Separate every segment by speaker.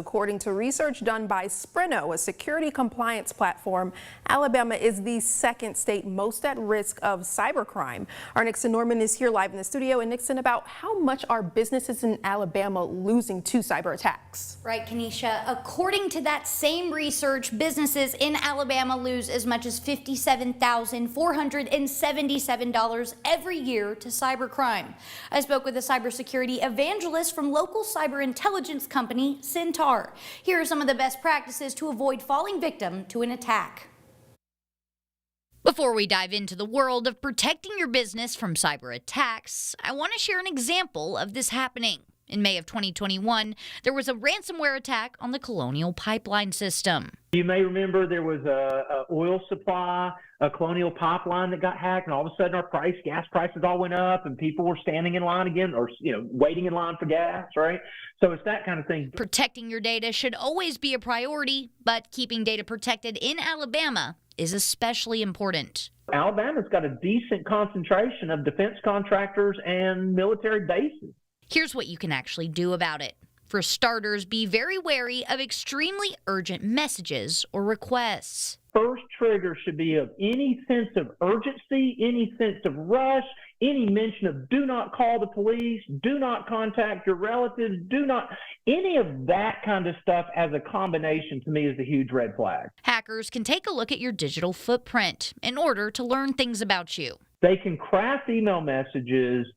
Speaker 1: According to research done by Sprino, a security compliance platform, Alabama is the second state most at risk of cybercrime. Our Nixon Norman is here live in the studio. And Nixon, about how much are businesses in Alabama losing to cyber attacks?
Speaker 2: Right, Kenesha. According to that same research, businesses in Alabama lose as much as $57,477 every year to cybercrime. I spoke with a cybersecurity evangelist from local cyber intelligence company, Centaur. Here are some of the best practices to avoid falling victim to an attack. Before we dive into the world of protecting your business from cyber attacks, I want to share an example of this happening. In May of 2021, there was a ransomware attack on the Colonial Pipeline system.
Speaker 3: You may remember there was a oil supply, a Colonial Pipeline that got hacked, and all of a sudden our gas prices all went up, and people were standing in line again, or waiting in line for gas, right? So it's that kind of thing.
Speaker 2: Protecting your data should always be a priority, but keeping data protected in Alabama is especially important.
Speaker 3: Alabama's got a decent concentration of defense contractors and military bases.
Speaker 2: Here's what you can actually do about it. For starters, be very wary of extremely urgent messages or requests.
Speaker 3: First trigger should be of any sense of urgency, any sense of rush, any mention of do not call the police, do not contact your relatives, any of that kind of stuff as a combination to me is a huge red flag.
Speaker 2: Hackers can take a look at your digital footprint in order to learn things about you.
Speaker 3: They can craft email messages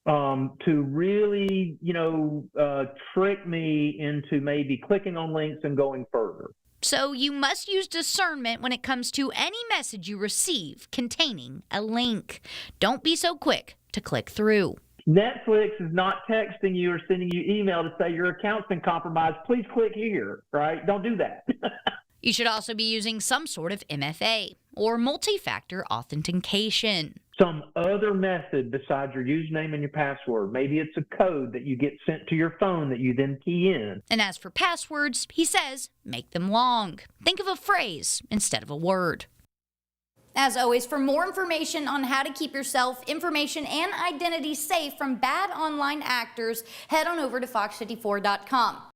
Speaker 3: to really, trick me into maybe clicking on links and going further.
Speaker 2: So you must use discernment when it comes to any message you receive containing a link. Don't be so quick to click through.
Speaker 3: Netflix is not texting you or sending you email to say your account's been compromised. Please click here, right? Don't do that.
Speaker 2: You should also be using some sort of MFA or multi-factor authentication.
Speaker 3: Some other method besides your username and your password. Maybe it's a code that you get sent to your phone that you then key in.
Speaker 2: And as for passwords, he says, make them long. Think of a phrase instead of a word. As always, for more information on how to keep yourself, information, and identity safe from bad online actors, head on over to fox54.com.